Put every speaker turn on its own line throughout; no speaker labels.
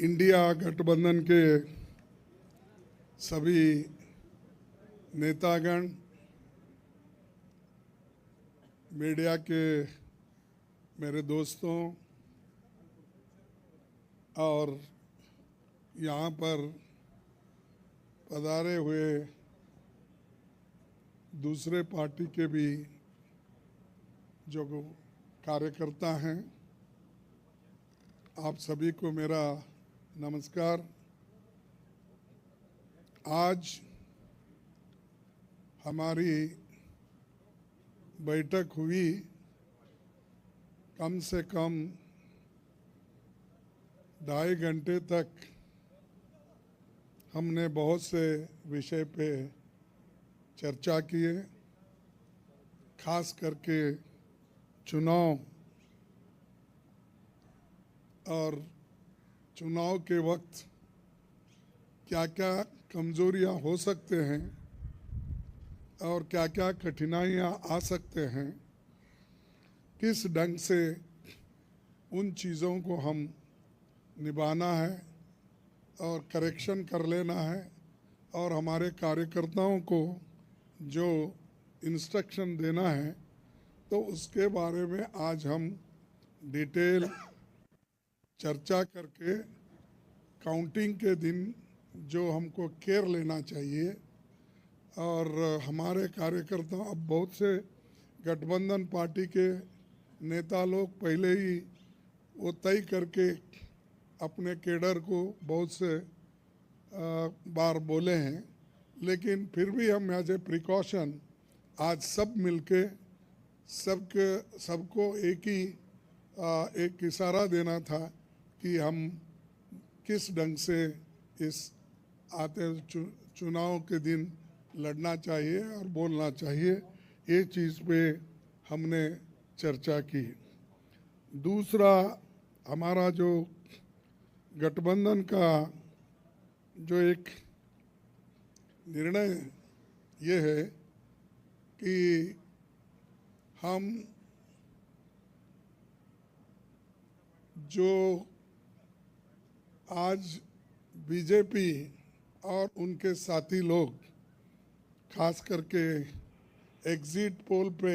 India गठबंधन के सभी नेतागण, मीडिया के मेरे दोस्तों और यहाँ पर पधारे हुए दूसरे पार्टी के भी जो कार्यकर्ता हैं, आप सभी को मेरा नमस्कार। आज हमारी बैठक हुई, कम से कम 2.5 घंटे तक हमने बहुत से विषय पे चर्चा किए, खास करके चुनाव और चुनाव के वक्त क्या क्या कमज़ोरियां हो सकते हैं और क्या क्या कठिनाइयां आ सकते हैं, किस ढंग से उन चीज़ों को हम निभाना है और करेक्शन कर लेना है और हमारे कार्यकर्ताओं को जो इंस्ट्रक्शन देना है, तो उसके बारे में आज हम डिटेल चर्चा करके काउंटिंग के दिन जो हमको केयर लेना चाहिए। और हमारे कार्यकर्ता, अब बहुत से गठबंधन पार्टी के नेता लोग पहले ही वो तय करके अपने केडर को बहुत से बार बोले हैं, लेकिन फिर भी हम एज ए प्रिकॉशन आज सब मिलके सबको एक इशारा देना था कि हम किस ढंग से इस आते चुनाव के दिन लड़ना चाहिए और बोलना चाहिए। ये चीज़ पे हमने चर्चा की। दूसरा, हमारा जो गठबंधन का जो एक निर्णय ये है कि हम जो आज बीजेपी और उनके साथी लोग खास करके एग्जिट पोल पे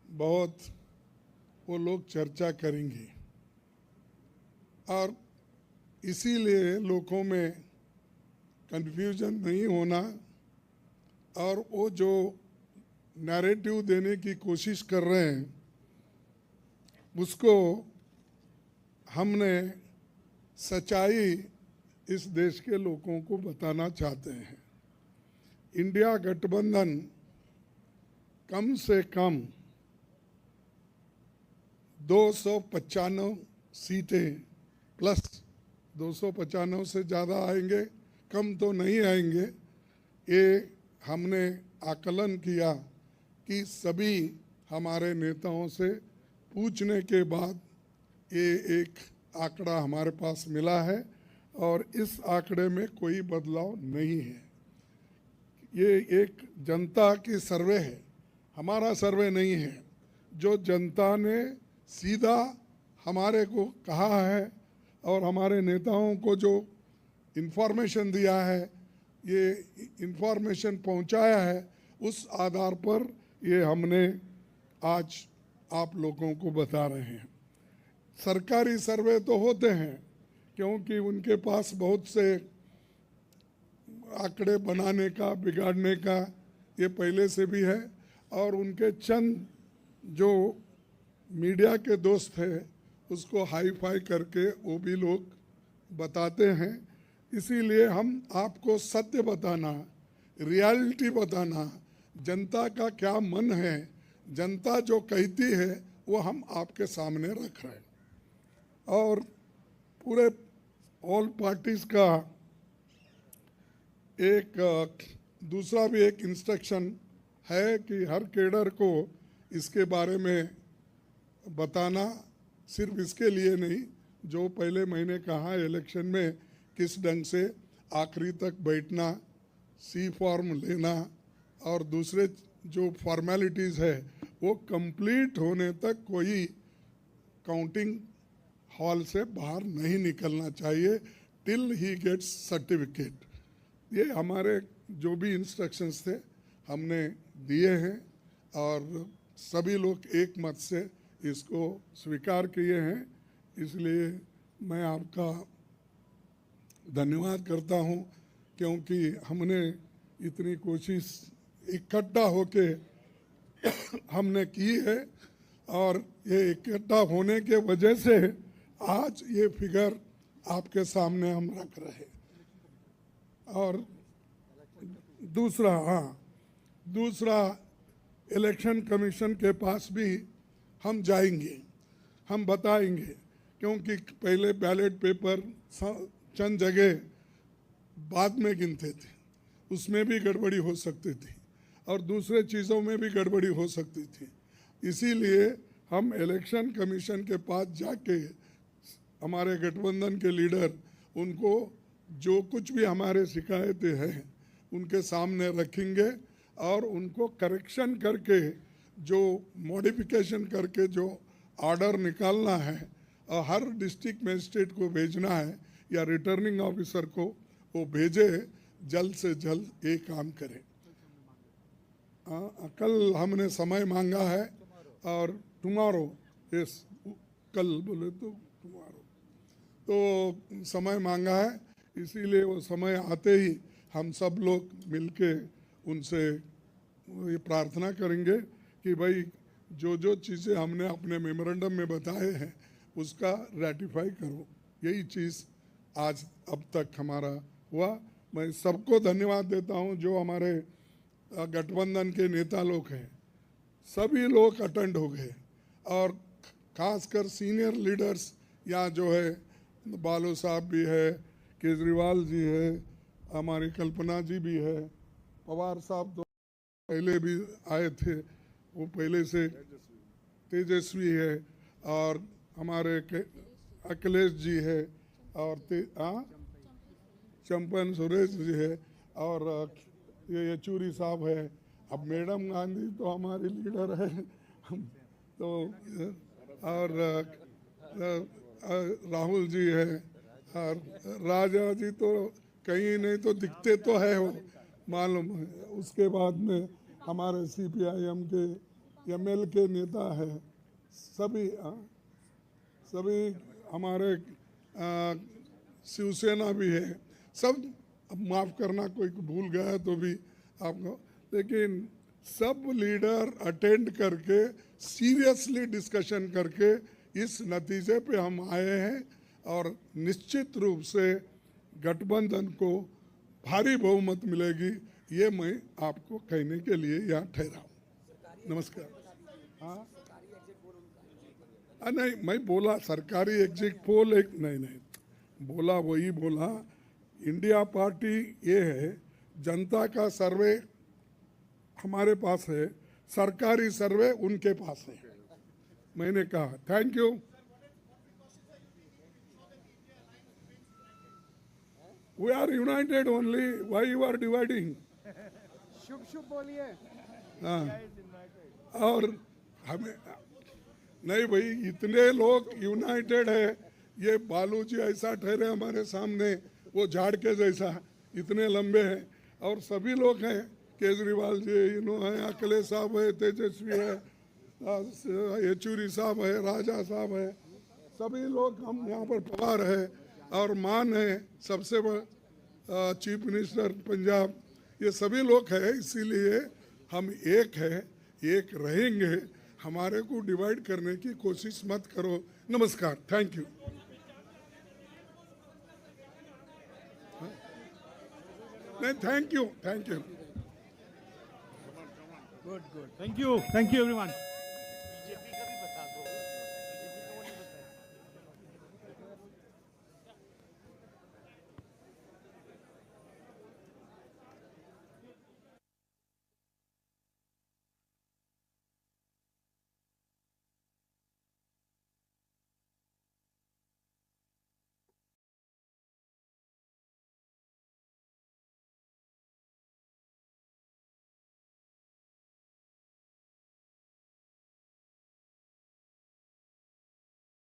बहुत वो लोग चर्चा करेंगे और इसीलिए लोगों में कंफ्यूजन नहीं होना और वो जो नैरेटिव देने की कोशिश कर रहे हैं उसको हमने सच्चाई इस देश के लोगों को बताना चाहते हैं। इंडिया गठबंधन कम से कम 295 सीटें प्लस 295 से ज़्यादा आएंगे, कम तो नहीं आएंगे। ये हमने आकलन किया कि सभी हमारे नेताओं से पूछने के बाद ये एक आंकड़ा हमारे पास मिला है और इस आंकड़े में कोई बदलाव नहीं है। ये एक जनता की सर्वे है, हमारा सर्वे नहीं है। जो जनता ने सीधा हमारे को कहा है और हमारे नेताओं को जो इन्फॉर्मेशन दिया है, ये इन्फॉर्मेशन पहुंचाया है, उस आधार पर ये हमने आज आप लोगों को बता रहे हैं। सरकारी सर्वे तो होते हैं क्योंकि उनके पास बहुत से आंकड़े बनाने का, बिगाड़ने का ये पहले से भी है और उनके चंद जो मीडिया के दोस्त हैं उसको हाई फाई करके वो भी लोग बताते हैं। इसीलिए हम आपको सत्य बताना, रियलिटी बताना, जनता का क्या मन है, जनता जो कहती है वो हम आपके सामने रख रहे हैं। और पूरे ऑल पार्टीज का एक दूसरा भी एक इंस्ट्रक्शन है कि हर केडर को इसके बारे में बताना, सिर्फ इसके लिए नहीं, जो पहले मैंने कहा इलेक्शन में किस ढंग से आखिरी तक बैठना, सी फॉर्म लेना और दूसरे जो फॉर्मेलिटीज़ है वो कंप्लीट होने तक कोई काउंटिंग हॉल से बाहर नहीं निकलना चाहिए टिल ही गेट्स सर्टिफिकेट। ये हमारे जो भी इंस्ट्रक्शंस थे हमने दिए हैं और सभी लोग एक मत से इसको स्वीकार किए हैं, इसलिए मैं आपका धन्यवाद करता हूं, क्योंकि हमने इतनी कोशिश इकट्ठा होके हमने की है और ये इकट्ठा होने के वजह से आज ये फिगर आपके सामने हम रख रहे। और दूसरा इलेक्शन कमीशन के पास भी हम जाएंगे, हम बताएंगे, क्योंकि पहले बैलेट पेपर चंद जगह बाद में गिनते थे, उसमें भी गड़बड़ी हो सकती थी और दूसरे चीज़ों में भी गड़बड़ी हो सकती थी। इसीलिए हम इलेक्शन कमीशन के पास जाके हमारे गठबंधन के लीडर उनको जो कुछ भी हमारे शिकायतें हैं उनके सामने रखेंगे और उनको करेक्शन करके जो मॉडिफिकेशन करके जो ऑर्डर निकालना है और हर डिस्ट्रिक्ट मजिस्ट्रेट को भेजना है या रिटर्निंग ऑफिसर को वो भेजे, जल्द से जल्द ये काम करें। कल हमने समय मांगा है और टुमारो, यस कल बोले तो टुमारो, तो समय मांगा है, इसीलिए वो समय आते ही हम सब लोग मिलके उनसे ये प्रार्थना करेंगे कि भाई जो जो चीज़ें हमने अपने मेमोरेंडम में बताए हैं उसका रेटिफाई करो। यही चीज़ आज अब तक हमारा हुआ। मैं सबको धन्यवाद देता हूं जो हमारे गठबंधन के नेता लोग हैं, सभी लोग अटेंड हो गए और खासकर सीनियर लीडर्स यहाँ जो है, बालू साहब भी है, केजरीवाल जी है, हमारी कल्पना जी भी है, पवार साहब तो पहले भी आए थे, वो पहले से तेजस्वी है, और हमारे अखिलेश जी है, और चंपन सुरेश जी है, और ये येचूरी साहब है। अब मैडम गांधी तो हमारी लीडर है तो, और राहुल जी है, और राजा जी तो कहीं नहीं तो दिखते तो है वो मालूम है। उसके बाद में हमारे CPIM के ML के नेता है, सभी हमारे शिवसेना भी है, सब माफ़ करना कोई भूल गया तो भी आपको, लेकिन सब लीडर अटेंड करके सीरियसली डिस्कशन करके इस नतीजे पे हम आए हैं और निश्चित रूप से गठबंधन को भारी बहुमत मिलेगी, ये मैं आपको कहने के लिए यहाँ ठहरा हूँ। नमस्कार। हाँ नहीं, मैं बोला सरकारी एग्जिट पोल एक नहीं बोला, वही बोला। इंडिया पार्टी ये है, जनता का सर्वे हमारे पास है, सरकारी सर्वे उनके पास है। मैंने कहा thank you. We are united only, why you are dividing?
शुभ शुभ बोलिए।
हाँ, और हमें नहीं भाई, इतने लोग यूनाइटेड है, ये बालू जी ऐसा ठहरे हमारे सामने, वो झाड़ के जैसा इतने लंबे हैं, और सभी लोग हैं, केजरीवाल जी इन्होंने, अखिलेश साहब है, तेजस्वी है, येचूरी साहब है, राजा साहब है, सभी लोग हम यहाँ पर पवार है, और मान है सबसे बड़ा चीफ मिनिस्टर पंजाब, ये सभी लोग हैं। इसीलिए हम एक है, एक रहेंगे, हमारे को डिवाइड करने की कोशिश मत करो। नमस्कार, थैंक यू। नहीं, thank you, thank you.
Good, good. Thank you. Thank you, everyone.